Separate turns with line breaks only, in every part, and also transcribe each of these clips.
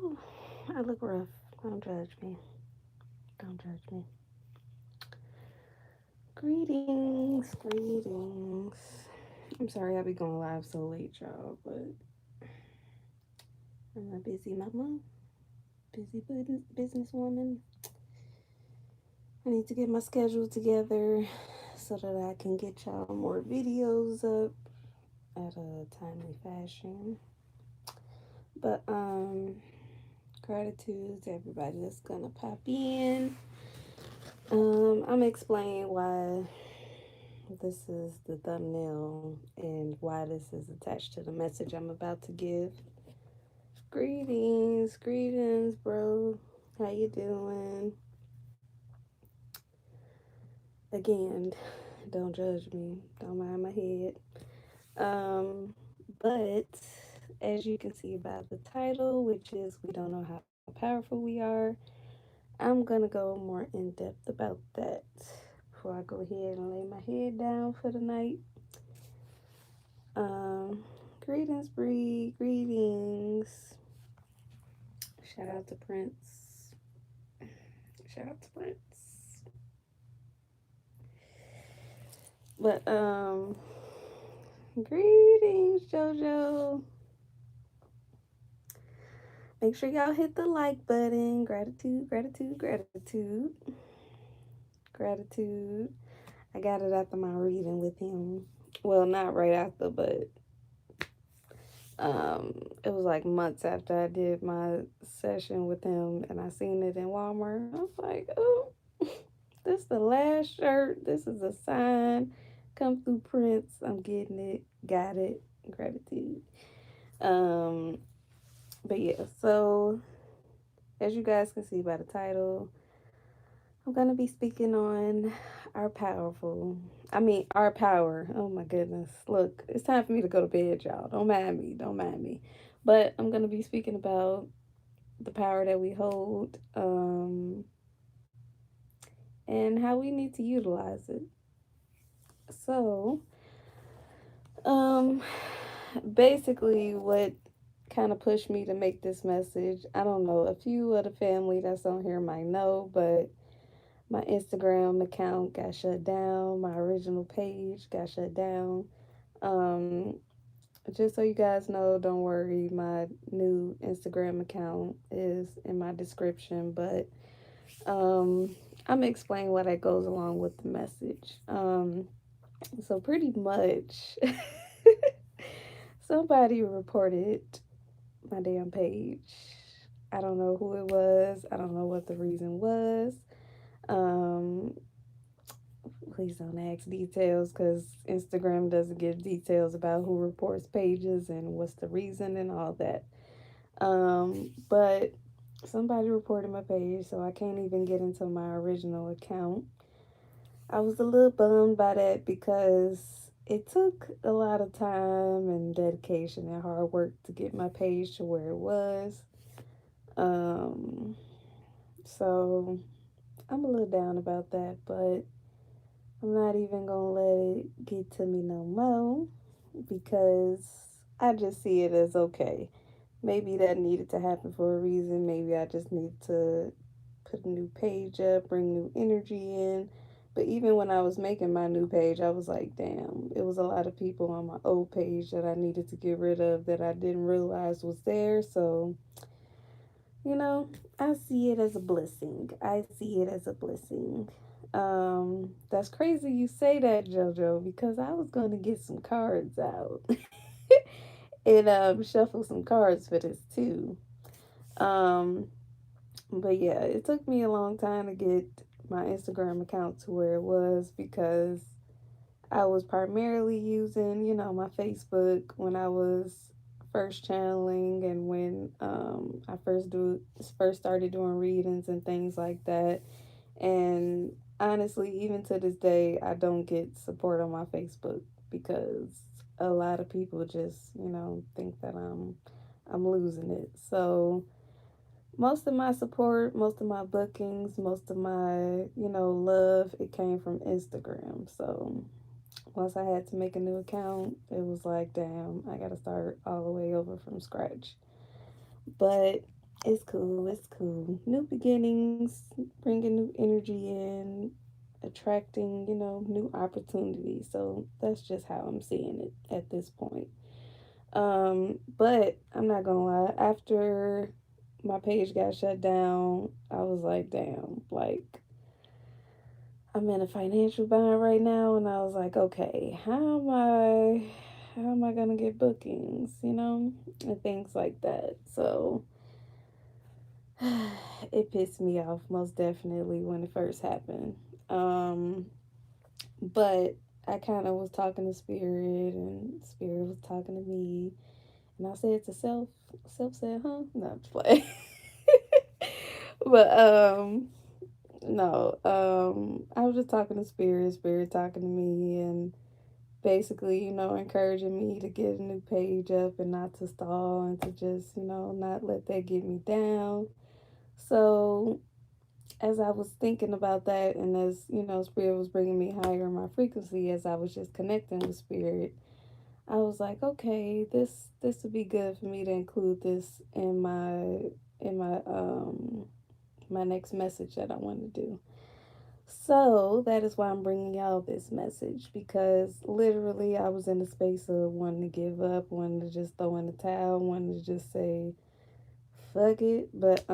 Ooh, I look rough. Don't judge me. Don't judge me. Greetings, greetings. I'm sorry I be going live so late, y'all, but I'm a busy mama, busy businesswoman. I need to get my schedule together so that I can get y'all more videos up at a timely fashion. But gratitude to everybody that's gonna pop in. I'm explaining why this is the thumbnail and why this is attached to the message I'm about to give. Greetings, greetings, bro. How you doing? Again, don't judge me. Don't mind my head. But as you can see by the title, which is We Don't Know How Powerful We Are, I'm gonna go more in depth about that before I go ahead and lay my head down for the night. Um, greetings, Bree. Greetings. Shout out to Prince. Shout out to Prince. But greetings, JoJo. Make sure y'all hit the like button. Gratitude, gratitude, gratitude, gratitude. I got it after my reading with him. Well, not right after, but it was like months after I did my session with him, and I seen it in Walmart. I was like, oh, this the last shirt. This is a sign. Come through, Prince. I'm getting it. Got it. Gratitude. Um, but yeah, so as you guys can see by the title, I'm gonna be speaking on our powerful. Our power. Oh my goodness. Look, it's time for me to go to bed, y'all. Don't mind me. Don't mind me. But I'm gonna be speaking about the power that we hold, and how we need to utilize it. So, um, basically, what kind of pushed me to make this message, I don't know, a few of the family that's on here might know, but my Instagram account got shut down. My original page got shut down. Um, just so you guys know, don't worry, my new Instagram account is in my description, but I'm gonna explain why that goes along with the message. So pretty much, somebody reported my damn page. I don't know who it was. I don't know what the reason was. Um, Please don't ask details because Instagram doesn't give details about who reports pages and what's the reason and all that. But somebody reported my page, so I can't even get into my original account. I was a little bummed by that because it took a lot of time and dedication and hard work to get my page to where it was. Um, so I'm a little down about that, but I'm not even gonna let it get to me no more because I just see it as okay. Maybe that needed to happen for a reason. Maybe I just need to put a new page up, bring new energy in. But even when I was making my new page, I was like, damn, it was a lot of people on my old page that I needed to get rid of that I didn't realize was there. So, you know, I see it as a blessing. I see it as a blessing. That's crazy you say that, JoJo, because I was going to get some cards out and shuffle some cards for this too. Um, but yeah, it took me a long time to get my Instagram account to where it was because I was primarily using, my Facebook when I was first channeling and when I first started doing readings and things like that. And honestly, even to this day, I don't get support on my Facebook because a lot of people just, think that I'm losing it. So most of my support, most of my bookings, most of my, love, it came from Instagram. So once I had to make a new account, it was like, damn, I got to start all the way over from scratch. But It's cool. It's cool. New beginnings, bringing new energy in, attracting, new opportunities. So that's just how I'm seeing it at this point. But I'm not gonna lie. After my page got shut down, I was like, damn, like I'm in a financial bind right now, and I was like, okay, how am I gonna get bookings, and things like that. So it pissed me off most definitely when it first happened. Um, but I kind of was talking to Spirit, and Spirit was talking to me, and I said to Self, Self said, "Huh?" No, I'm just playing. But no, I was just talking to Spirit, Spirit talking to me, and basically, encouraging me to get a new page up and not to stall and to just, not let that get me down. So as I was thinking about that, and as Spirit was bringing me higher in my frequency, as I was just connecting with Spirit, I was like, okay, this would be good for me to include this in my next message that I want to do. So that is why I'm bringing y'all this message, because literally I was in a space of wanting to give up, wanting to just throw in the towel, wanting to just say fuck it, but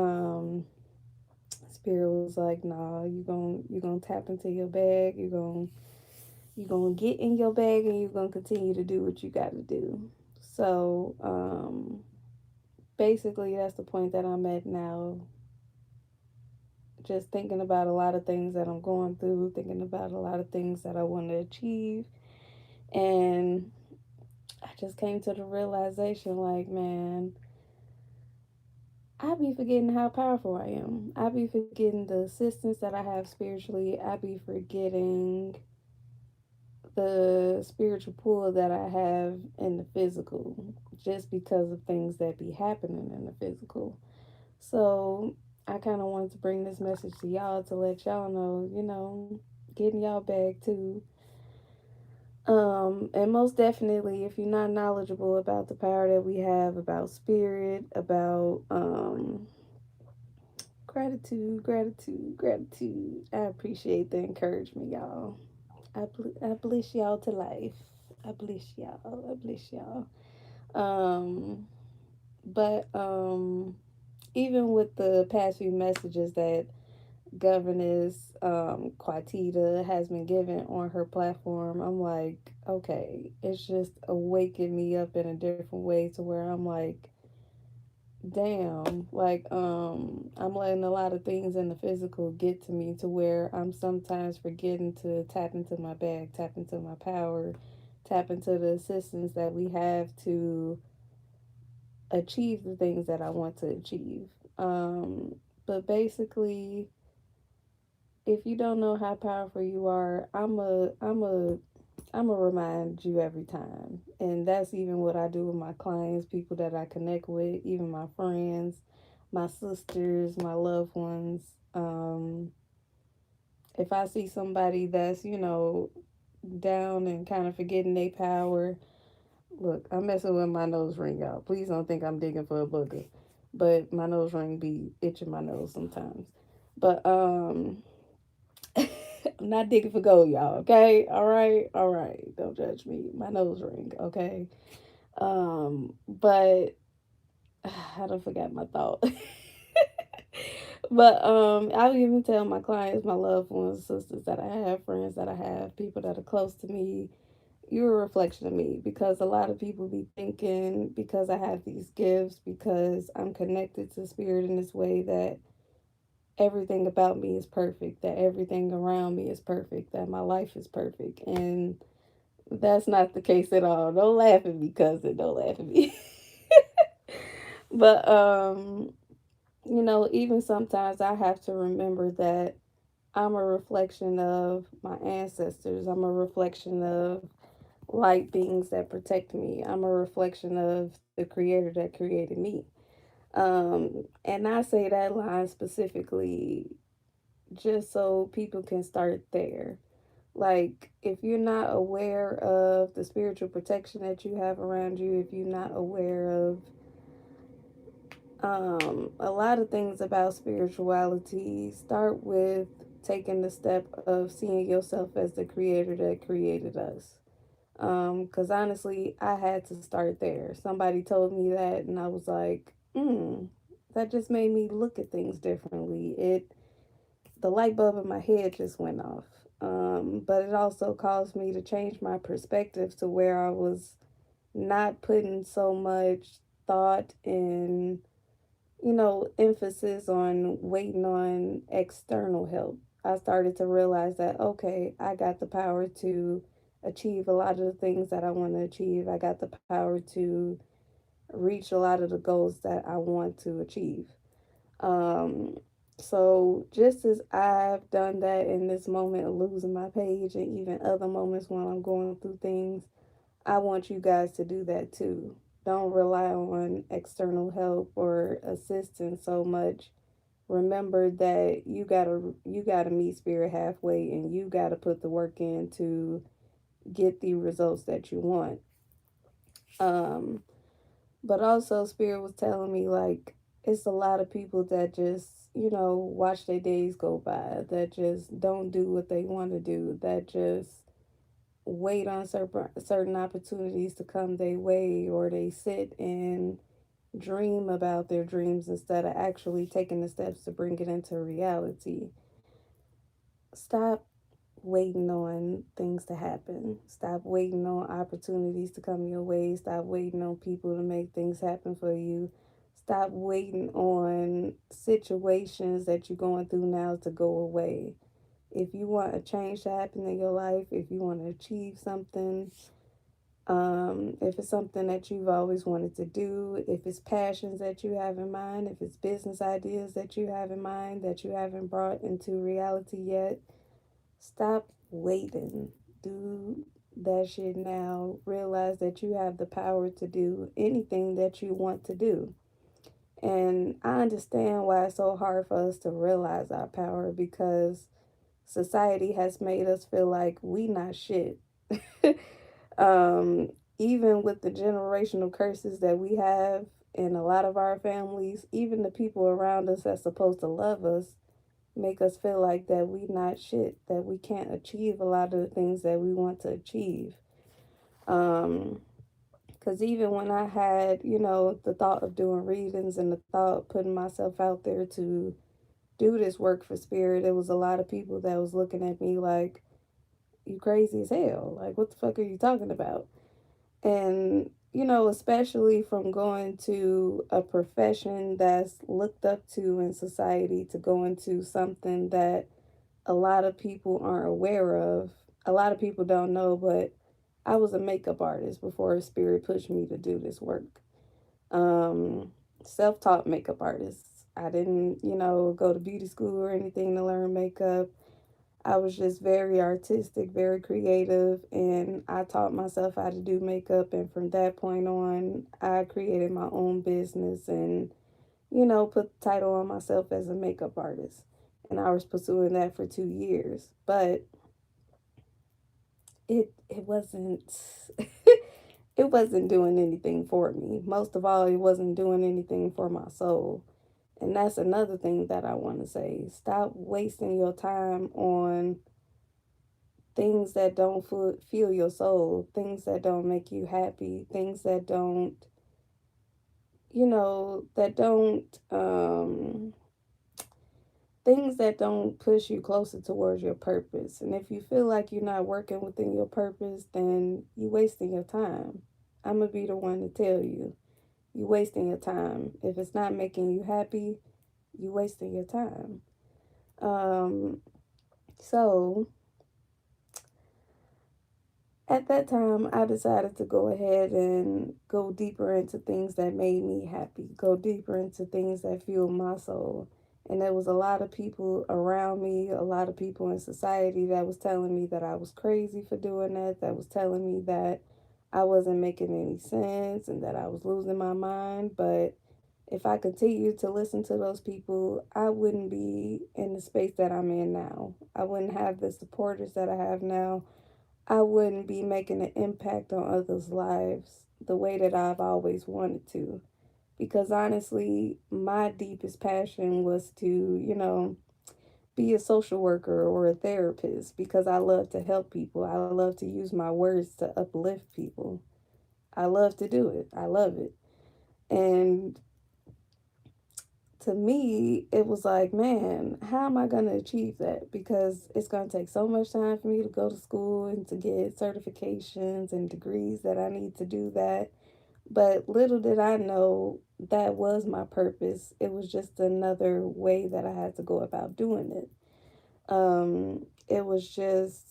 Spirit was like, nah, you gonna tap into your bag, you gonna get in your bag, and you're gonna continue to do what you gotta do. So basically that's the point that I'm at now. Just thinking about a lot of things that I'm going through, thinking about a lot of things that I want to achieve. And I just came to the realization like, man, I be forgetting how powerful I am. I be forgetting the assistance that I have spiritually. I be forgetting the spiritual pull that I have in the physical just because of things that be happening in the physical. So I kind of wanted to bring this message to y'all to let y'all know, getting y'all back too. And most definitely, if you're not knowledgeable about the power that we have, about spirit, about gratitude, gratitude, gratitude, I appreciate the encouragement, y'all. I bless y'all to life. I bless y'all. I bless y'all. Um, but even with the past few messages that Governess Quatita has been given on her platform, I'm like, okay, it's just awakened me up in a different way to where I'm like, damn, like I'm letting a lot of things in the physical get to me to where I'm sometimes forgetting to tap into my bag, tap into my power, tap into the assistance that we have to achieve the things that I want to achieve. But basically, if you don't know how powerful you are, I'm a remind you every time. And that's even what I do with my clients, people that I connect with, even my friends, my sisters, my loved ones. If I see somebody that's, down and kind of forgetting their power, look, I'm messing with my nose ring, y'all. Please don't think I'm digging for a booger. But my nose ring be itching my nose sometimes. But I'm not digging for gold, y'all. Okay, all right. Don't judge me. My nose ring, okay. But I don't forget my thought. But I'll even tell my clients, my loved ones, sisters that I have, friends that I have, people that are close to me, you're a reflection of me, because a lot of people be thinking because I have these gifts, because I'm connected to spirit in this way, that everything about me is perfect, that everything around me is perfect, that my life is perfect. And that's not the case at all. Don't laugh at me, cousin. Don't laugh at me. But even sometimes I have to remember that I'm a reflection of my ancestors. I'm a reflection of light beings that protect me. I'm a reflection of the creator that created me. And I say that line specifically just so people can start there. Like, if you're not aware of the spiritual protection that you have around you, if you're not aware of A lot of things about spirituality start with taking the step of seeing yourself as the creator that created us. Because honestly, I had to start there. Somebody told me that, and I was like, that just made me look at things differently. The light bulb in my head just went off. But it also caused me to change my perspective to where I was not putting so much thought and, emphasis on waiting on external help. I started to realize that, okay, I got the power to achieve a lot of the things that I want to achieve. I got the power to reach a lot of the goals that I want to achieve. Um, so just as I've done that in this moment of losing my page and even other moments when I'm going through things, I want you guys to do that too. Don't rely on external help or assistance so much. Remember that you gotta meet spirit halfway and you gotta put the work in to get the results that you want. Um, but also spirit was telling me like it's a lot of people that just, watch their days go by, that just don't do what they want to do, that just wait on certain opportunities to come their way, or they sit and dream about their dreams instead of actually taking the steps to bring it into reality. Stop waiting on things to happen. Stop waiting on opportunities to come your way. Stop waiting on people to make things happen for you. Stop waiting on situations that you're going through now to go away. If you want a change to happen in your life, if you want to achieve something, if it's something that you've always wanted to do, if it's passions that you have in mind, if it's business ideas that you have in mind that you haven't brought into reality yet, stop waiting. Do that shit now. Realize that you have the power to do anything that you want to do. And I understand why it's so hard for us to realize our power, because society has made us feel like we not shit. um, Even with the generational curses that we have in a lot of our families, even the people around us that's supposed to love us make us feel like that we not shit, that we can't achieve a lot of the things that we want to achieve. Um, because even when I had, the thought of doing readings and the thought of putting myself out there to do this work for spirit, there was a lot of people that was looking at me like, you crazy as hell. Like, what the fuck are you talking about? And, especially from going to a profession that's looked up to in society to go into something that a lot of people aren't aware of. A lot of people don't know, but I was a makeup artist before Spirit pushed me to do this work. Um, Self-taught makeup artist. I didn't, go to beauty school or anything to learn makeup. I was just very artistic, very creative, and I taught myself how to do makeup. And from that point on, I created my own business and, put the title on myself as a makeup artist. And I was pursuing that for 2 years. But it wasn't it wasn't doing anything for me. Most of all, it wasn't doing anything for my soul. And that's another thing that I want to say. Stop wasting your time on things that don't feel your soul, things that don't make you happy, things that don't, that don't, things that don't push you closer towards your purpose. And if you feel like you're not working within your purpose, then you're wasting your time. I'm going to be the one to tell you, you're wasting your time. If it's not making you happy, you're wasting your time. Um, so at that time, I decided to go ahead and go deeper into things that made me happy, go deeper into things that fueled my soul. And there was a lot of people around me, a lot of people in society that was telling me that I was crazy for doing that, that was telling me that I wasn't making any sense and that I was losing my mind. But if I continued to listen to those people, I wouldn't be in the space that I'm in now. I wouldn't have the supporters that I have now. I wouldn't be making an impact on others' lives the way that I've always wanted to. because honestly, my deepest passion was to, be a social worker or a therapist because I love to help people. I love to use my words to uplift people. I love to do it. I love it. And to me, it was like, man, how am I going to achieve that? Because it's going to take so much time for me to go to school and to get certifications and degrees that I need to do that. But little did I know that was my purpose. It was just another way that I had to go about doing it. It was just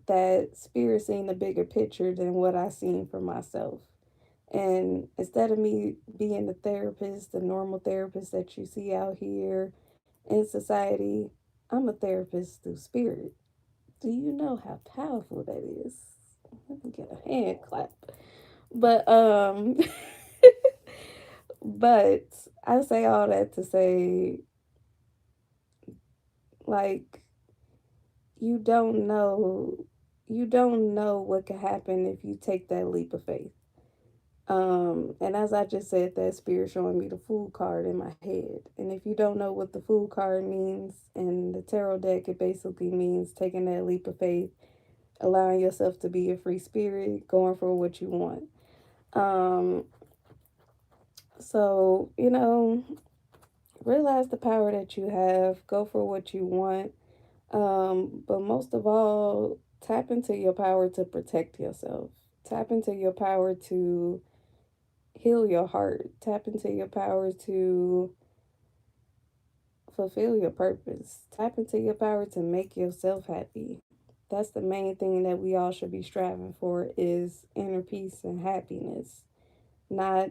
that spirit seeing a bigger picture than what I seen for myself. And instead of me being the therapist, the normal therapist that you see out here in society, I'm a therapist through spirit. Do you know how powerful that is? Let me get a hand clap. But but I say all that to say, like, you don't know you don't know what could happen if you take that leap of faith. And as I just said, that spirit showing me the Fool card in my head. And if you don't know what the Fool card means in the tarot deck, it basically means taking that leap of faith, allowing yourself to be a free spirit, going for what you want. Um, so, realize the power that you have, go for what you want. But most of all, tap into your power to protect yourself. Tap into your power to heal your heart. Tap into your power to fulfill your purpose. Tap into your power to make yourself happy. That's the main thing that we all should be striving for is inner peace and happiness. Not,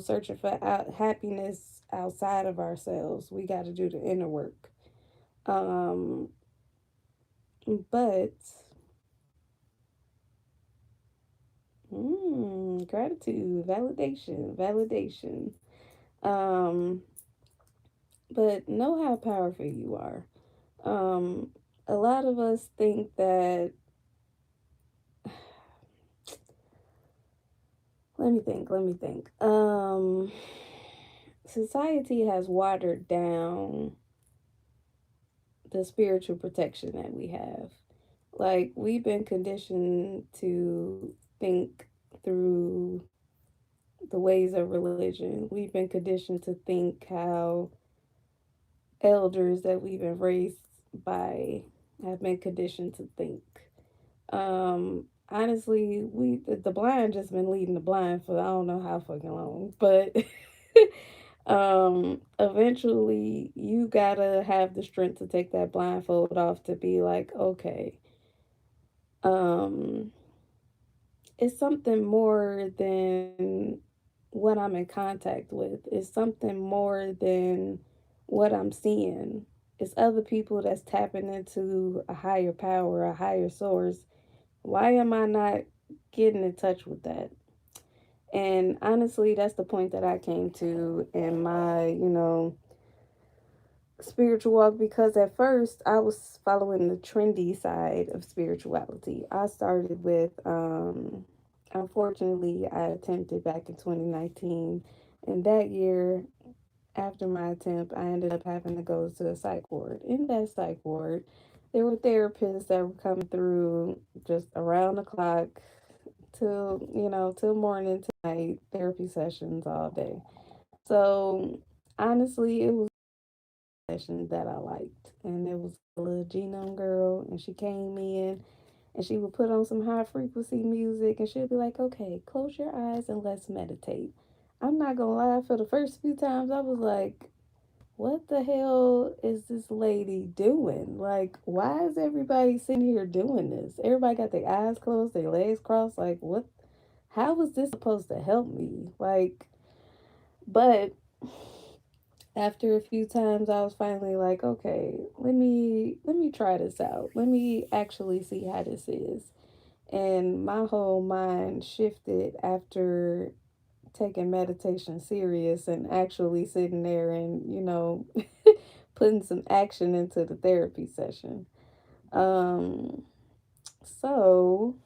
searching for happiness outside of ourselves. We got to do the inner work. Um, but gratitude, validation. Um, but know how powerful you are. Um, a lot of us think that, let me think. Society has watered down the spiritual protection that we have. Like, we've been conditioned to think through the ways of religion. We've been conditioned to think how elders that we've been raised by have been conditioned to think. Honestly, the blind just been leading the blind for I don't know how fucking long, but eventually you gotta have the strength to take that blindfold off to be like, okay, um, it's something more than what I'm in contact with. It's something more than what I'm seeing. It's other people that's tapping into a higher power, a higher source. Why am I not getting in touch with that? And honestly, that's the point that I came to in my, spiritual walk because at first I was following the trendy side of spirituality. I started with, unfortunately, I attempted back in 2019. And that year, after my attempt, I ended up having to go to a psych ward. In that psych ward, there were therapists that were coming through just around the clock till morning, till night, therapy sessions all day. So honestly, it was a session that I liked. And it was a little genome girl, and she came in and she would put on some high frequency music and she'd be like, okay, close your eyes and let's meditate. I'm not gonna lie, for the first few times I was like, what the hell is this lady doing? Like, why is everybody sitting here doing this? Everybody got their eyes closed, their legs crossed. Like, what? How is this supposed to help me? Like, but after a few times, I was finally like, okay, let me try this out. Let me actually see how this is. And my whole mind shifted after taking meditation serious and actually sitting there and, putting some action into the therapy session. Um, so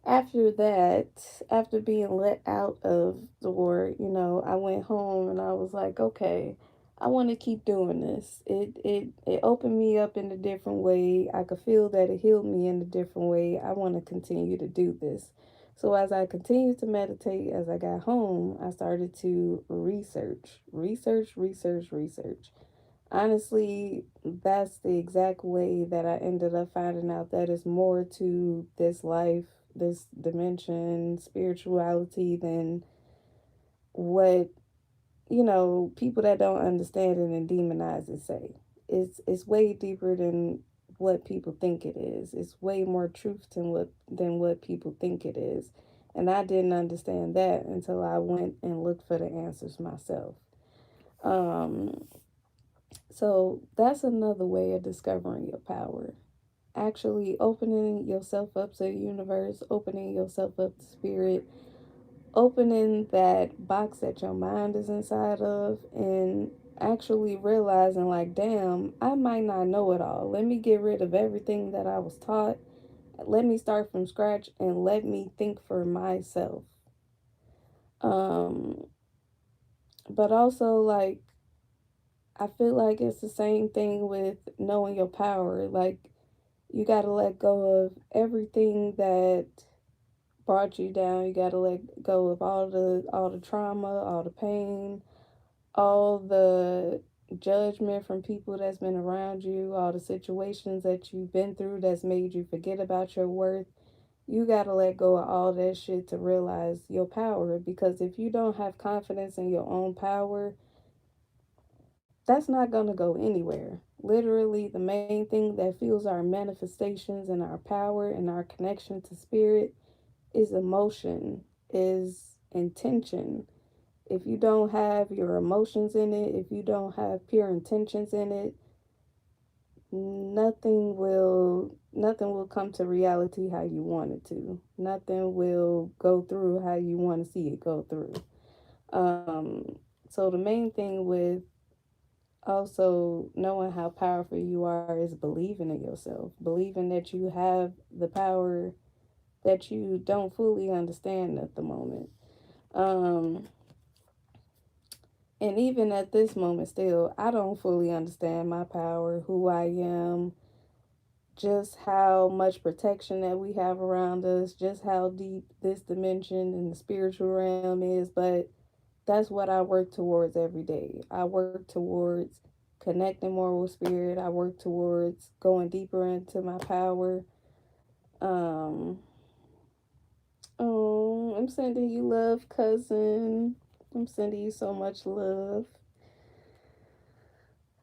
After that, after being let out of the war, I went home and I was like, okay, I want to keep doing this. It opened me up in a different way. I could feel that it healed me in a different way. I want to continue to do this. So as I continued to meditate, as I got home, I started to research. Honestly, that's the exact way that I ended up finding out that it's more to this life, this dimension, spirituality than what, people that don't understand it and demonize it say. It's way deeper than what people think it is. It's way more truth than what people think it is. And I didn't understand that until I went and looked for the answers myself. Um, So that's another way of discovering your power. Actually opening yourself up to the universe, opening yourself up to spirit, opening that box that your mind is inside of, and actually realizing, like, damn, I might not know it all. Let me get rid of everything that I was taught. Let me start from scratch and let me think for myself. Um, but also, like, I feel like it's the same thing with knowing your power. Like, you got to let go of everything that brought you down. You got to let go of all the trauma, all the pain, all the judgment from people that's been around you, all the situations that you've been through that's made you forget about your worth. You got to let go of all that shit to realize your power, because if you don't have confidence in your own power, that's not going to go anywhere. Literally, the main thing that fuels our manifestations and our power and our connection to spirit is emotion, is intention. If you don't have your emotions in it, if you don't have pure intentions in it, nothing will come to reality how you want it to. Nothing will go through how you want to see it go through. So the main thing with also knowing how powerful you are is believing in yourself, believing that you have the power that you don't fully understand at the moment. Um, and even at this moment, still, I don't fully understand my power, who I am, just how much protection that we have around us, just how deep this dimension and the spiritual realm is. But that's what I work towards every day. I work towards connecting more with spirit. I work towards going deeper into my power. Um, oh, I'm sending you love, cousin. I'm sending you so much love.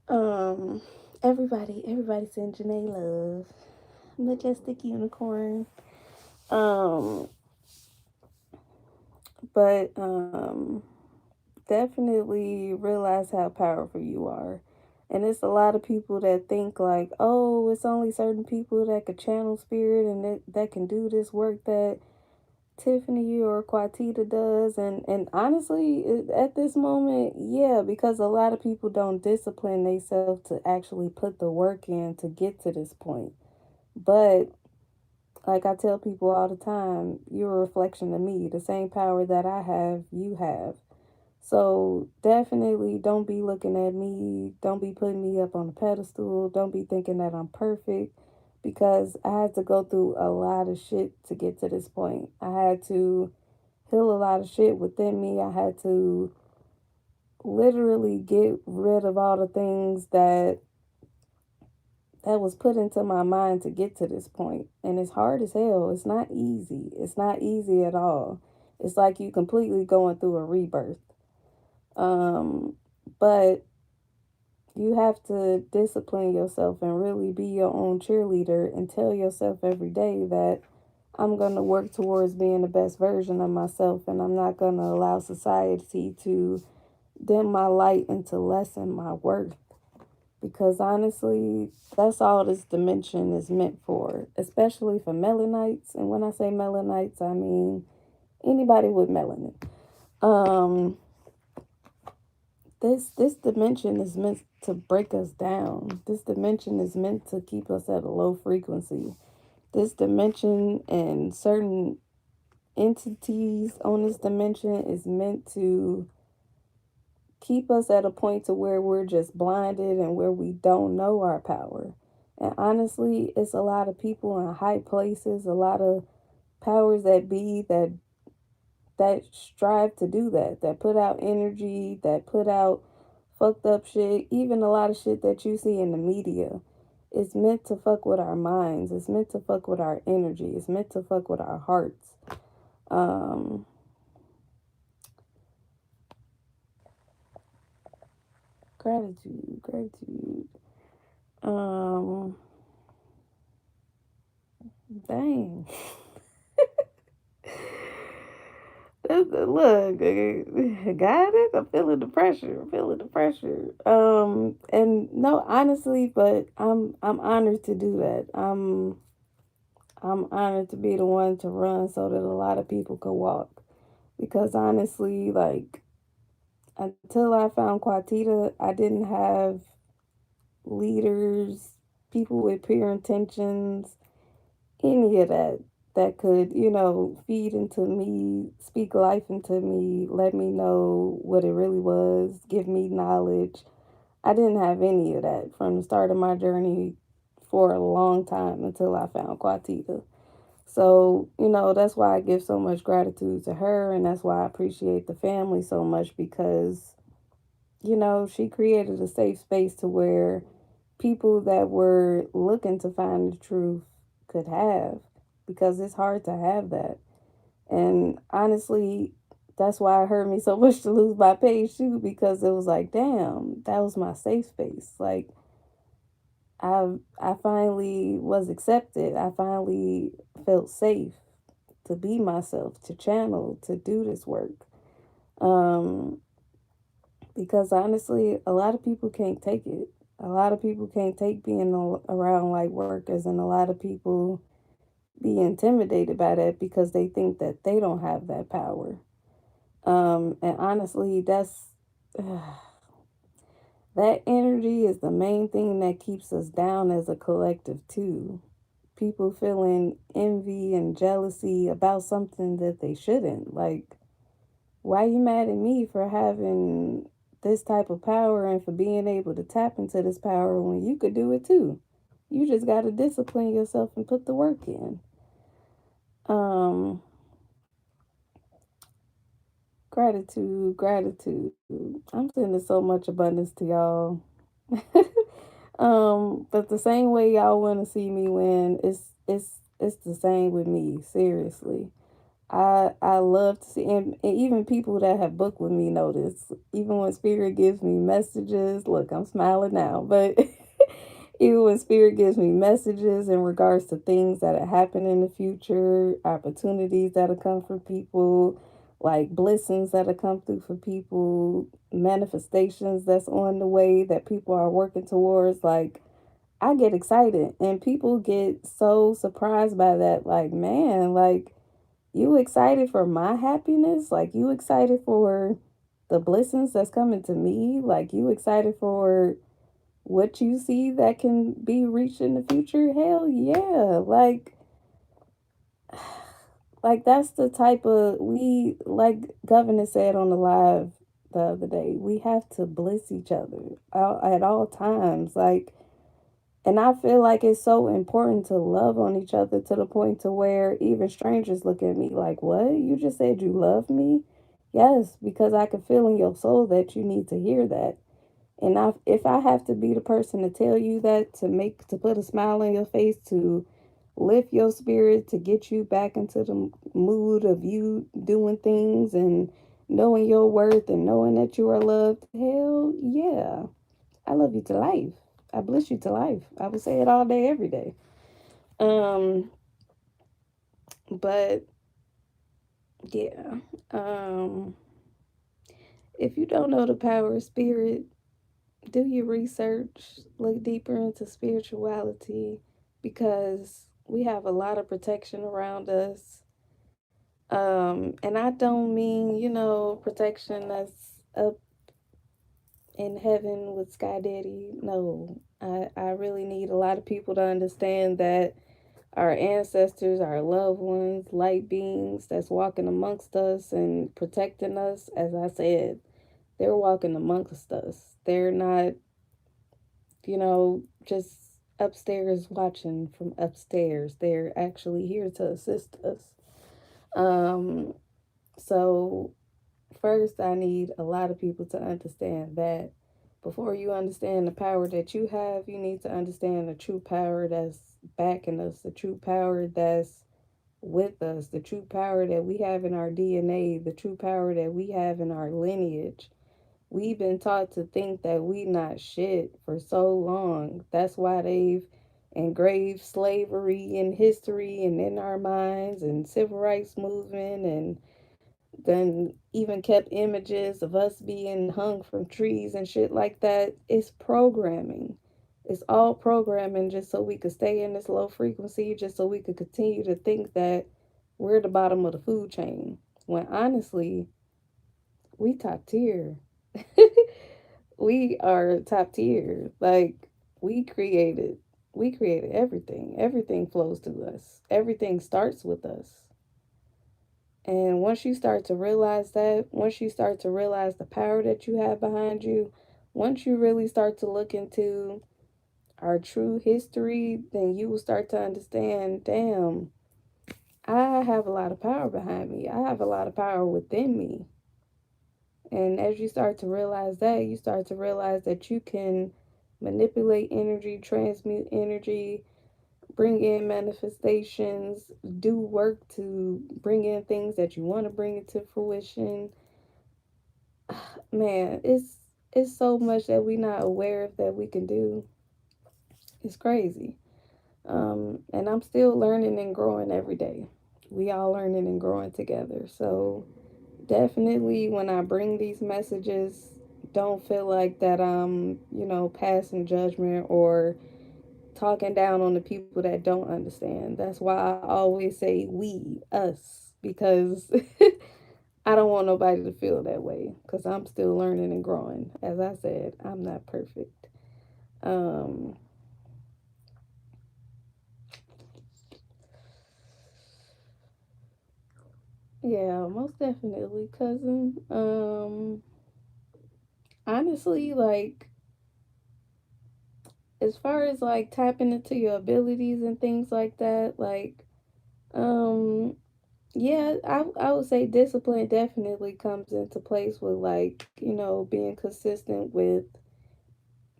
Um, everybody send Janae love. Majestic unicorn. Um, but definitely realize how powerful you are. And it's a lot of people that think like, oh, it's only certain people that could channel spirit and that can do this work that Tiffany or Quatita does. And honestly, at this moment, yeah, because a lot of people don't discipline themselves to actually put the work in to get to this point. But like I tell people all the time, you're a reflection of me. The same power that I have, you have. So definitely don't be looking at me. Don't be putting me up on a pedestal. Don't be thinking that I'm perfect, because I had to go through a lot of shit to get to this point. I had to heal a lot of shit within me. I had to literally get rid of all the things that was put into my mind to get to this point. And it's hard as hell. It's not easy. It's not easy at all. It's like you completely going through a rebirth. Um, but you have to discipline yourself and really be your own cheerleader and tell yourself every day that I'm going to work towards being the best version of myself, and I'm not going to allow society to dim my light and to lessen my worth. Because honestly, that's all this dimension is meant for, especially for melanites. And when I say melanites, I mean anybody with melanin. Um, this dimension is meant to break us down. This dimension is meant to keep us at a low frequency. This dimension and certain entities on this dimension is meant to keep us at a point to where we're just blinded and where we don't know our power. And honestly, it's a lot of people in high places, a lot of powers that be that strive to do that, that put out energy, that put out fucked up shit, even a lot of shit that you see in the media. It's meant to fuck with our minds. It's meant to fuck with our energy. It's meant to fuck with our hearts. Um, gratitude. Um, dang. Look, got it. I'm feeling the pressure. I'm feeling the pressure. And no, honestly, but I'm honored to do that. I'm honored to be the one to run so that a lot of people could walk. Because honestly, like until I found Quatita, I didn't have leaders, people with pure intentions, any of that that could, feed into me, speak life into me, let me know what it really was, give me knowledge. I didn't have any of that from the start of my journey for a long time until I found Quatita. So, that's why I give so much gratitude to her, and that's why I appreciate the family so much because, she created a safe space to where people that were looking to find the truth could have, because it's hard to have that. And honestly, that's why it hurt me so much to lose my page too, because it was like, damn, that was my safe space. Like I finally was accepted. I finally felt safe to be myself, to channel, to do this work. Um, because honestly, a lot of people can't take it. A lot of people can't take being around light workers, and a lot of people be intimidated by that because they think that they don't have that power. And honestly, that energy is the main thing that keeps us down as a collective too. People feeling envy and jealousy about something that they shouldn't. Like, why you mad at me for having this type of power and for being able to tap into this power when you could do it too? You just got to discipline yourself and put the work in. Um, gratitude. I'm sending so much abundance to y'all. But the same way y'all want to see me win, it's the same with me. Seriously, I love to see, and even people that have booked with me know this. Even when Spirit gives me messages, look, I'm smiling now, but even when Spirit gives me messages in regards to things that happen in the future, opportunities that'll come for people, like blessings that'll come through for people, manifestations that's on the way that people are working towards, like I get excited and people get so surprised by that. Like, man, like you excited for my happiness? Like you excited for the blessings that's coming to me? Like you excited for what you see that can be reached in the future? Hell yeah. Like that's the type of we like Governor said on the live the other day, we have to bless each other at all times. Like, and I feel like it's so important to love on each other to the point to where even strangers look at me like, "What? You just said you love me?" Yes, because I can feel in your soul that you need to hear that. And if I have to be the person to tell you that, to put a smile on your face, to lift your spirit, to get you back into the mood of you doing things and knowing your worth and knowing that you are loved, hell yeah. I love you to life. I bless you to life. I would say it all day, every day. Um, but yeah. Um, if you don't know the power of spirit, do your research, look deeper into spirituality because we have a lot of protection around us. And I don't mean, protection that's up in heaven with Sky Daddy. No, I really need a lot of people to understand that Our ancestors, our loved ones, light beings that's walking amongst us and protecting us. As I said, they're walking amongst us. They're not, just upstairs watching from upstairs. They're actually here to assist us. Um, so first, I need a lot of people to understand that before you understand the power that you have, you need to understand the true power that's backing us, the true power that's with us, the true power that we have in our DNA, the true power that we have in our lineage. We've been taught to think that we not shit for so long. That's why they've engraved slavery in history and in our minds and civil rights movement and then even kept images of us being hung from trees and shit like that. It's programming. It's all programming just so we could stay in this low frequency, just so we could continue to think that we're the bottom of the food chain. When honestly, we top tier. We are top tier. Like we created everything. Everything flows to us. Everything starts with us. And once you start to realize that, once you start to realize the power that you have behind you, once you really start to look into our true history, then you will start to understand, damn, I have a lot of power behind me. I have a lot of power within me. And as you start to realize that, you start to realize that you can manipulate energy, transmute energy, bring in manifestations, do work to bring in things that you want to bring into fruition. Man, it's so much that we not aware of that we can do. It's crazy. And I'm still learning and growing every day. We all learning and growing together. So definitely when I bring these messages, don't feel like that I'm, passing judgment or talking down on the people that don't understand. That's why I always say we, us, because I don't want nobody to feel that way because I'm still learning and growing. As I said, I'm not perfect. Um, yeah, most definitely, cousin. Honestly, like as far as like tapping into your abilities and things like that, um, yeah, I would say discipline definitely comes into place with like being consistent with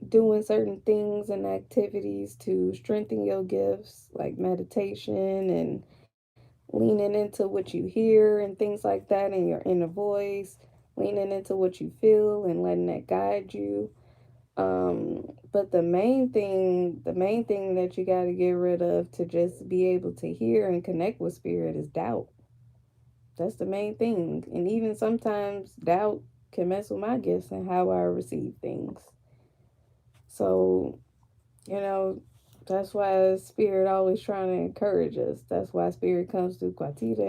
doing certain things and activities to strengthen your gifts, like meditation and leaning into what you hear and things like that in your inner voice, leaning into what you feel and letting that guide you. But the main thing that you got to get rid of to just be able to hear and connect with spirit is doubt. That's the main thing. And even sometimes doubt can mess with my gifts and how I receive things. So You know, that's why Spirit always trying to encourage us. That's why Spirit comes through Quatita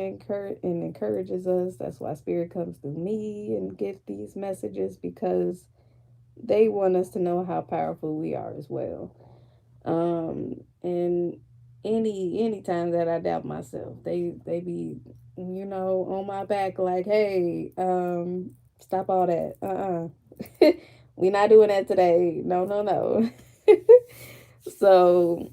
and encourages us. That's why Spirit comes through me and gives these messages because they want us to know how powerful we are as well. And any time that I doubt myself, they be on my back like, hey, stop all that. We not doing that today. No, no, no. So,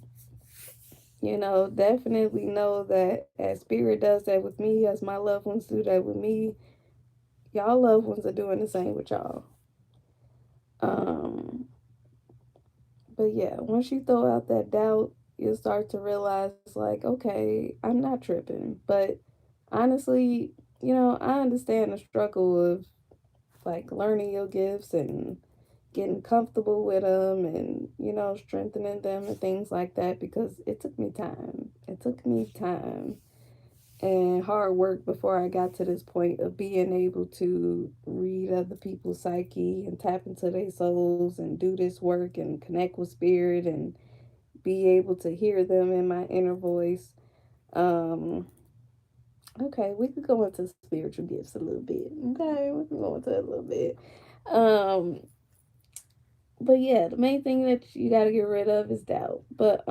definitely know that as Spirit does that with me, as my loved ones do that with me, y'all loved ones are doing the same with y'all. Um, but yeah, once you throw out that doubt, you'll start to realize, like, okay, I'm not tripping. But honestly, I understand the struggle of like learning your gifts and getting comfortable with them and strengthening them and things like that because it took me time. It took me time and hard work before I got to this point of being able to read other people's psyche and tap into their souls and do this work and connect with spirit and be able to hear them in my inner voice. Um, okay, we could go into spiritual gifts a little bit. Okay, we can go into it a little bit. Um, but yeah, the main thing that you got to get rid of is doubt. But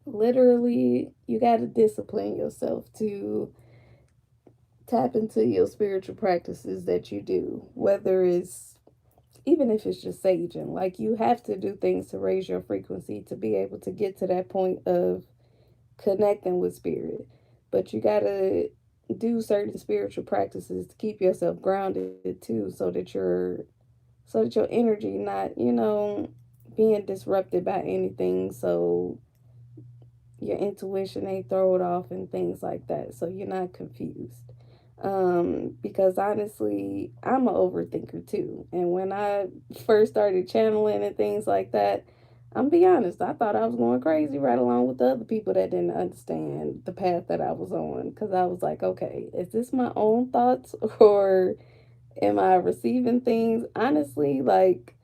Literally, you got to discipline yourself to tap into your spiritual practices that you do, whether it's even if it's just saging. Like, you have to do things to raise your frequency to be able to get to that point of connecting with spirit. But you got to do certain spiritual practices to keep yourself grounded too, so that your energy not, being disrupted by anything, so your intuition ain't thrown off and things like that, so you're not confused. Because honestly, I'm an overthinker too, and when I first started channeling and things like that, I'm be honest, I thought I was going crazy right along with the other people that didn't understand the path that I was on, because I was like, okay, is this my own thoughts or am I receiving things? Honestly, like,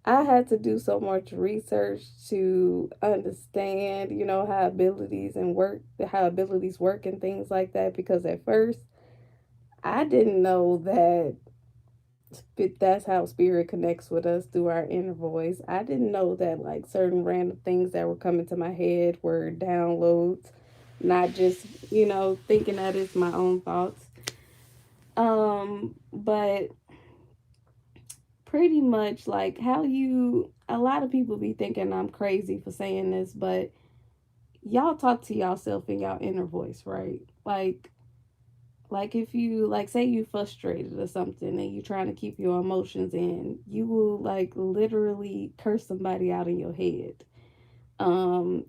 I had to do so much research to understand, how abilities work and things like that. Because at first, I didn't know that that's how spirit connects with us through our inner voice. I didn't know that like certain random things that were coming to my head were downloads, not just, thinking that it's my own thoughts. But pretty much like how a lot of people be thinking I'm crazy for saying this, but y'all talk to yourself in y'all inner voice, right? Like if you like say you frustrated or something and you trying to keep your emotions in, you will like literally curse somebody out in your head.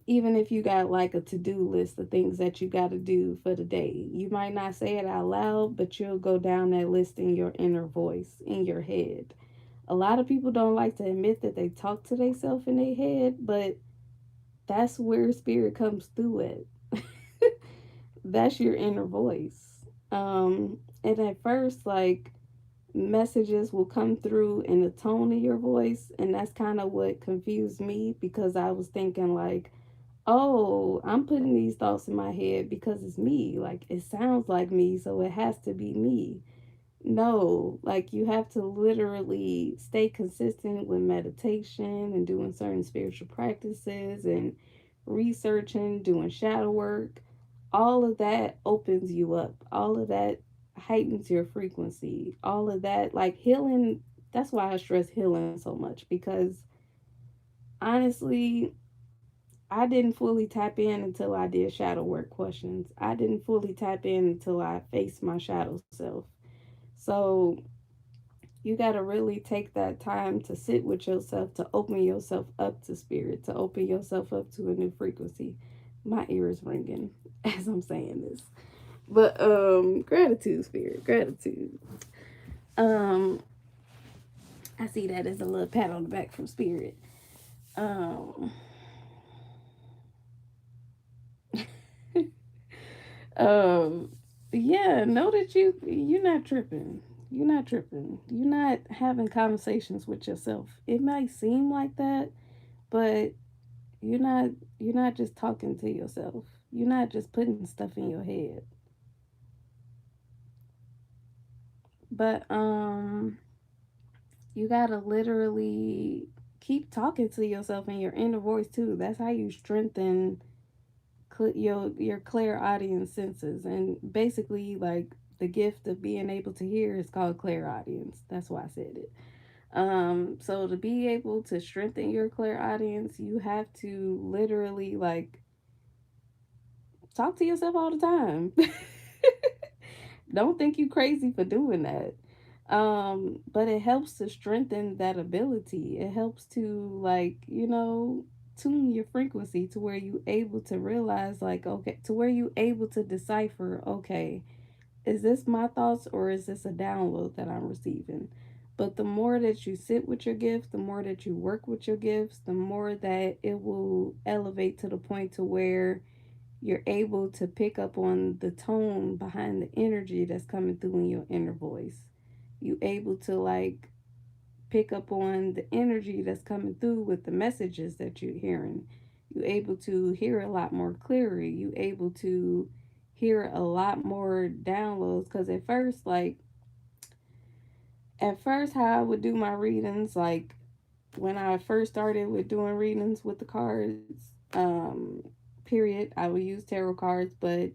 Even if you got like a to-do list of things that you got to do for the day, you might not say it out loud, but you'll go down that list in your inner voice in your head. A lot of people don't like to admit that they talk to themselves in their head, but that's where spirit comes through it. That's your inner voice. And at first, like, messages will come through in the tone of your voice, and that's kind of what confused me, because I was thinking like, oh, I'm putting these thoughts in my head because it's me, like it sounds like me, so it has to be me. No, like you have to literally stay consistent with meditation and doing certain spiritual practices and researching, doing shadow work. All of that opens you up. All of that heightens your frequency. All of that, like healing, that's why I stress healing so much, because honestly, I didn't fully tap in until I did shadow work questions. I didn't fully tap in until I faced my shadow self. So you got to really take that time to sit with yourself, to open yourself up to spirit, to open yourself up to a new frequency. My ear is ringing as I'm saying this. But gratitude, spirit, gratitude. Um I see that as a little pat on the back from spirit. Um um yeah, know that you're not tripping. You're not tripping. You're not having conversations with yourself. It might seem like that, but You're not you're not just talking to yourself. You're not just putting stuff in your head. But you got to literally keep talking to yourself in your inner voice too. That's how you strengthen your clairaudience senses, and basically like the gift of being able to hear is called clairaudience. That's why I said it. So to be able to strengthen your clairaudience, you have to literally like talk to yourself all the time. Don't think you crazy for doing that. But it helps to strengthen that ability. It helps to like, tune your frequency to where you able to realize like, okay, to where you able to decipher, okay, is this my thoughts or is this a download that I'm receiving? But the more that you sit with your gifts, the more that you work with your gifts, the more that it will elevate to the point to where you're able to pick up on the tone behind the energy that's coming through in your inner voice. You able to like pick up on the energy that's coming through with the messages that you're hearing. You able to hear a lot more clearly. You able to hear a lot more downloads, because at first how I would do my readings, like when I first started with doing readings with the cards, period. I would use tarot cards, but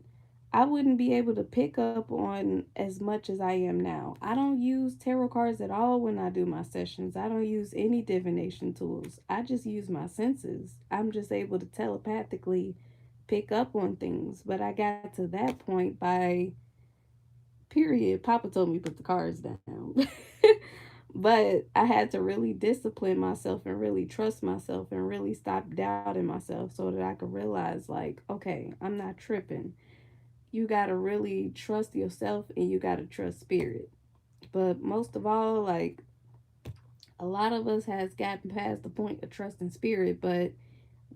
I wouldn't be able to pick up on as much as I am now. I don't use tarot cards at all when I do my sessions. I don't use any divination tools. I just use my senses. I'm just able to telepathically pick up on things. But I got to that point by period. Papa told me put the cards down. But I had to really discipline myself and really trust myself and really stop doubting myself so that I could realize, like, okay, I'm not tripping. You got to really trust yourself and you got to trust spirit. But most of all, like, a lot of us has gotten past the point of trusting spirit, but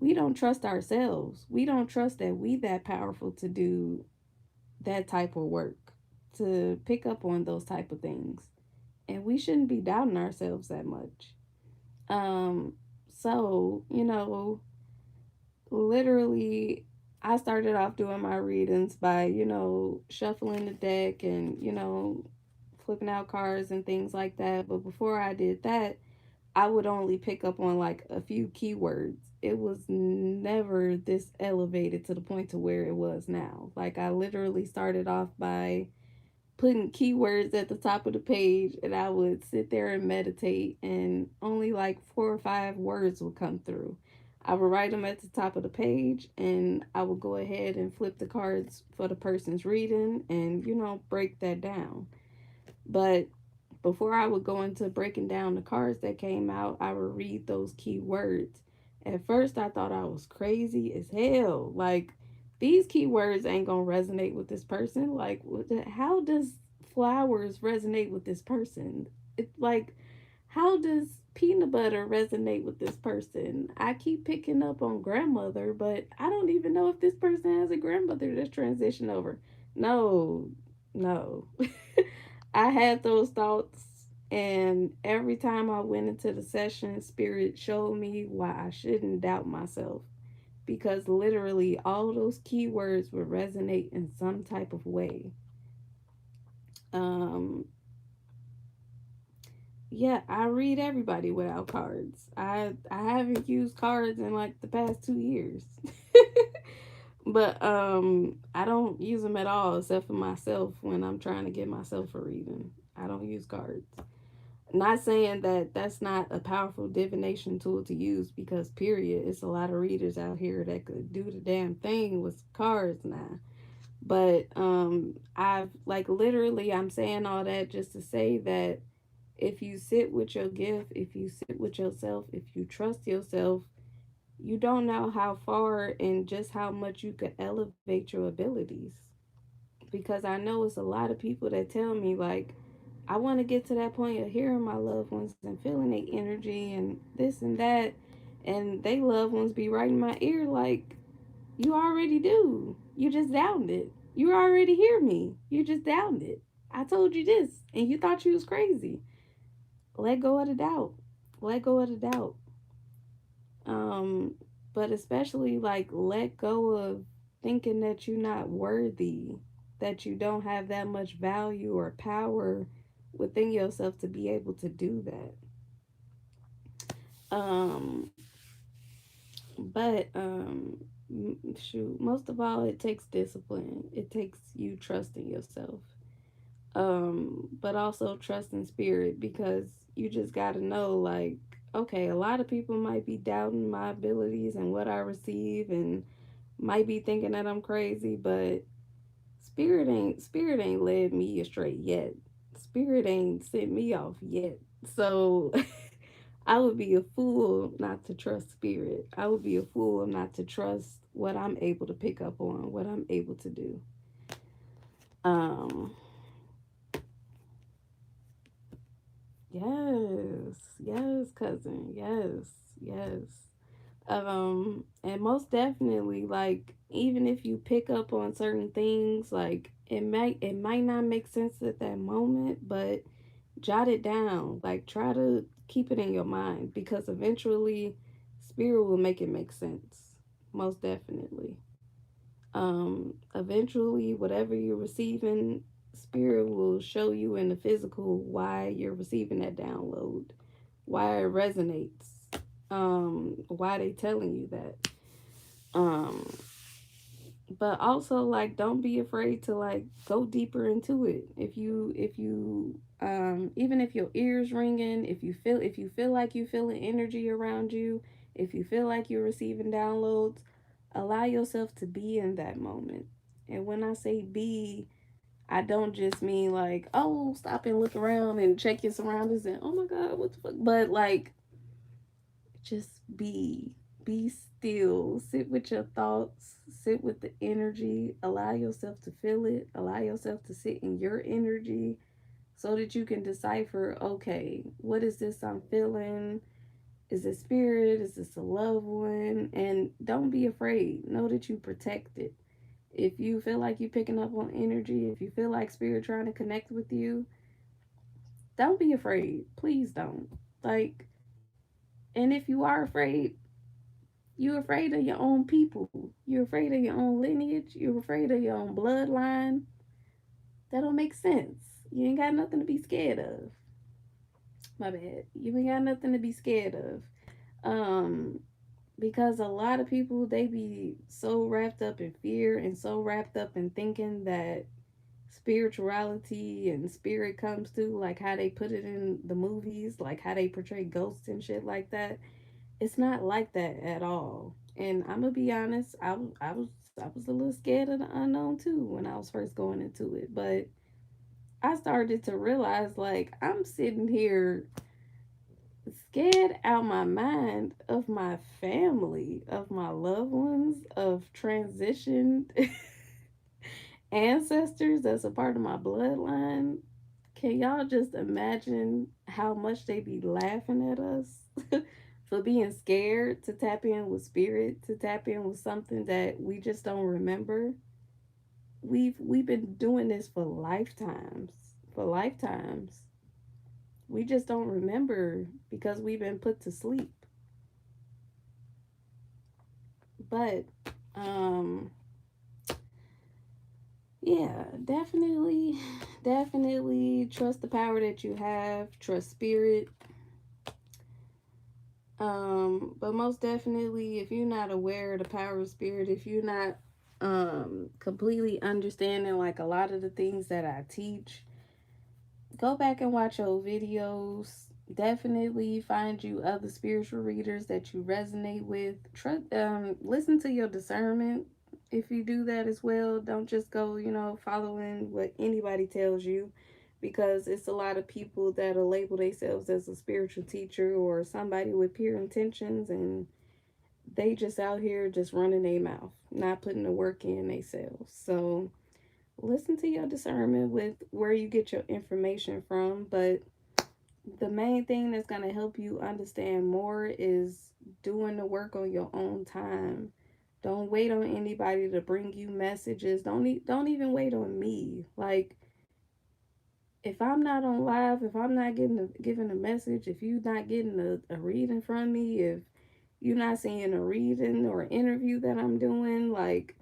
we don't trust ourselves. We don't trust that we that powerful to do that type of work, to pick up on those type of things. And we shouldn't be doubting ourselves that much. Um, so, literally, I started off doing my readings by, shuffling the deck and, flipping out cards and things like that. But before I did that, I would only pick up on like a few keywords. It was never this elevated to the point to where it was now. Like I literally started off by putting keywords at the top of the page and I would sit there and meditate and only like 4 or 5 words would come through. I would write them at the top of the page and I would go ahead and flip the cards for the person's reading and break that down. But before I would go into breaking down the cards that came out, I would read those key words. At first, I thought I was crazy as hell. Like, these keywords ain't gonna resonate with this person. Like, how does flowers resonate with this person? It's like, how does peanut butter resonate with this person? I keep picking up on grandmother, but I don't even know if this person has a grandmother that's transitioned over. No, no. I had those thoughts, and every time I went into the session, Spirit showed me why I shouldn't doubt myself. Because literally, all those keywords would resonate in some type of way. Um, yeah, I read everybody without cards. I haven't used cards in like the past 2 years. But I don't use them at all except for myself when I'm trying to get myself a reading. I don't use cards. Not saying that that's not a powerful divination tool to use because period, it's a lot of readers out here that could do the damn thing with cards now. But I've like literally I'm saying all that just to say that if you sit with your gift, if you sit with yourself, if you trust yourself, you don't know how far and just how much you could elevate your abilities. Because I know it's a lot of people that tell me, like, I want to get to that point of hearing my loved ones and feeling their energy and this and that. And they loved ones be right in my ear, like, you already do. You just downed it. You already hear me. You just downed it. I told you this and you thought you was crazy. Let go of the doubt. Let go of the doubt. Um, but especially like let go of thinking that you're not worthy, that you don't have that much value or power within yourself to be able to do that. Um, but shoot, most of all, it takes discipline. It takes you trusting yourself. But also trust in spirit because you just got to know, like, okay, a lot of people might be doubting my abilities and what I receive and might be thinking that I'm crazy, but spirit ain't led me astray yet. Spirit ain't sent me off yet. So I would be a fool not to trust spirit. I would be a fool not to trust what I'm able to pick up on, what I'm able to do. Um yes, yes, cousin. Yes, yes. And most definitely, like, even if you pick up on certain things, like it might not make sense at that moment, but jot it down. Like try to keep it in your mind because eventually spirit will make it make sense. Most definitely. Eventually whatever you're receiving, spirit will show you in the physical why you're receiving that download, why it resonates, why they telling you that. But also, like, don't be afraid to like go deeper into it. Even if your ears ringing, if you feel like you feeling energy around you, if you feel like you're receiving downloads, allow yourself to be in that moment. And when I say be, I don't just mean like, oh, stop and look around and check your surroundings and oh my god, what the fuck, but like, just be still, sit with your thoughts, sit with the energy, allow yourself to feel it, allow yourself to sit in your energy so that you can decipher, okay, what is this I'm feeling? Is it spirit? Is this a loved one? And don't be afraid, know that you protect it. If you feel like you're picking up on energy, if you feel like spirit trying to connect with you, don't be afraid, please don't. Like, and if you are afraid, you're afraid of your own people. You're afraid of your own lineage. You're afraid of your own bloodline. That don't make sense. You ain't got nothing to be scared of. My bad. You ain't got nothing to be scared of. Um, because a lot of people, they be so wrapped up in fear and so wrapped up in thinking that spirituality and spirit comes through, like how they put it in the movies, like how they portray ghosts and shit like that. It's not like that at all. And I'm gonna be honest, I was a little scared of the unknown too when I was first going into it. But I started to realize, like, I'm sitting here scared out my mind of my family, of my loved ones, of transitioned ancestors that's a part of my bloodline. Can y'all just imagine how much they be laughing at us for being scared to tap in with spirit, to tap in with something that we just don't remember? We've been doing this for lifetimes. For lifetimes. We just don't remember because we've been put to sleep. But um yeah, definitely trust the power that you have, trust spirit. But most definitely, if you're not aware of the power of spirit, if you're not completely understanding like a lot of the things that I teach, go back and watch old videos. Definitely find you other spiritual readers that you resonate with. Trust, listen to your discernment. If you do that as well, don't just go, following what anybody tells you, because it's a lot of people that'll label themselves as a spiritual teacher or somebody with pure intentions, and they just out here just running their mouth, not putting the work in themselves. So listen to your discernment with where you get your information from. But the main thing that's going to help you understand more is doing the work on your own time. Don't wait on anybody to bring you messages. Don't even wait on me. Like, if I'm not on live, if I'm not giving a message, if you're not getting a reading from me, if you're not seeing a reading or interview that I'm doing, like,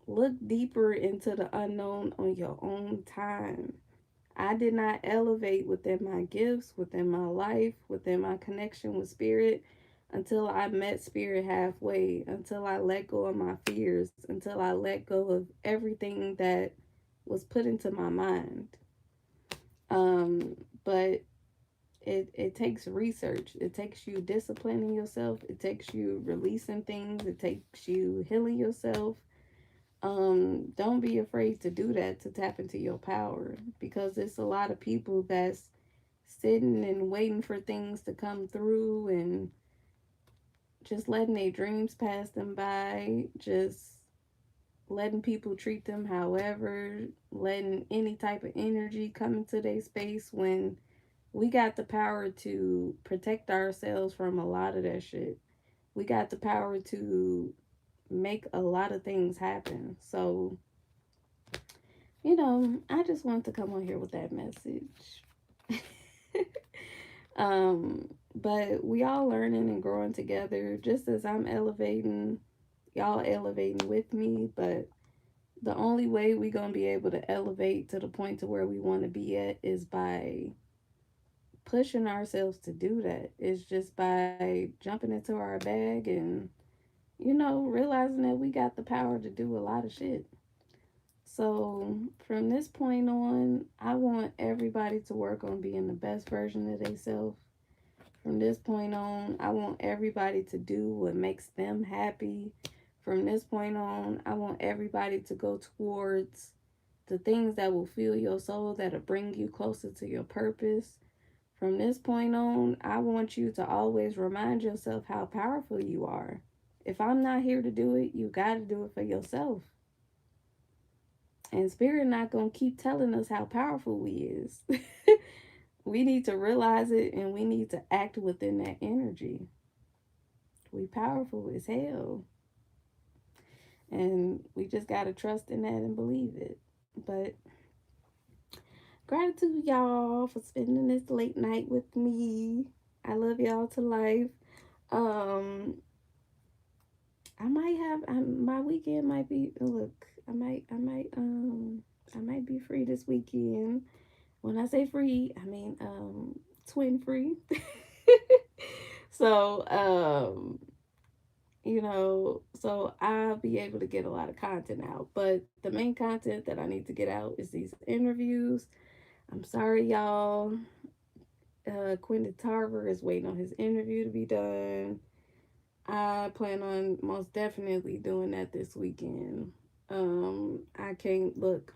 look deeper into the unknown on your own time. I did not elevate within my gifts, within my life, within my connection with spirit until I met spirit halfway, until I let go of my fears, until I let go of everything that was put into my mind. But it takes research. It takes you disciplining yourself. It takes you releasing things. It takes you healing yourself. Don't be afraid to do that, to tap into your power, because it's a lot of people that's sitting and waiting for things to come through and just letting their dreams pass them by, just letting people treat them however, letting any type of energy come into their space, when we got the power to protect ourselves from a lot of that shit. We got the power to make a lot of things happen. So, I just wanted to come on here with that message. But we all learning and growing together. Just as I'm elevating, y'all elevating with me. But the only way we gonna be able to elevate to the point to where we want to be at is by pushing ourselves to do that. It's just by jumping into our bag and realizing that we got the power to do a lot of shit. So from this point on, I want everybody to work on being the best version of themselves. From this point on, I want everybody to do what makes them happy. From this point on, I want everybody to go towards the things that will fuel your soul, that'll bring you closer to your purpose. From this point on, I want you to always remind yourself how powerful you are. If I'm not here to do it, you got to do it for yourself. And spirit not going to keep telling us how powerful we is. We need to realize it and we need to act within that energy. We powerful as hell. And we just got to trust in that and believe it. But gratitude, y'all, for spending this late night with me. I love y'all to life. Um, I might have my weekend might be look. I might be free this weekend. When I say free, I mean twin free. So so I'll be able to get a lot of content out. But the main content that I need to get out is these interviews. I'm sorry, y'all. Quentin Tarver is waiting on his interview to be done. I plan on most definitely doing that this weekend. I can't look.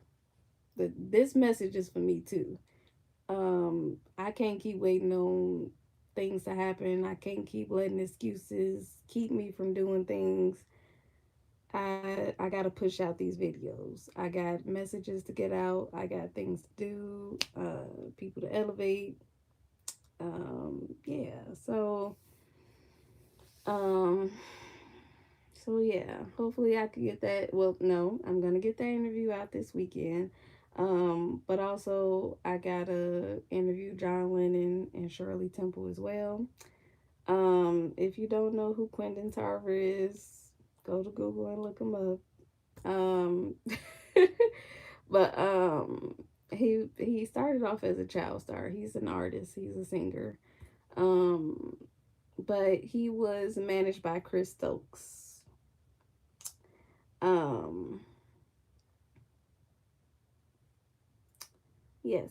This message is for me too. I can't keep waiting on things to happen. I can't keep letting excuses keep me from doing things. I gotta push out these videos. I got messages to get out. I got things to do. People to elevate. Yeah. Um, yeah. Hopefully I can get that. Well, no, I'm gonna get that interview out this weekend. But also I gotta interview John Lennon and Shirley Temple as well. If you don't know who Quentin Tarver is, go to Google and look him up. Um, but he started off as a child star. He's an artist. He's a singer. Um, but he was managed by Chris Stokes. Um, yes.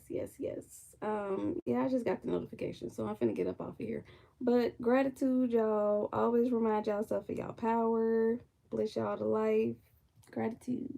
Yeah, I just got the notification, so I'm finna get up off of here. But gratitude, y'all. Always remind yourself of y'all power. Bless y'all to life. Gratitude.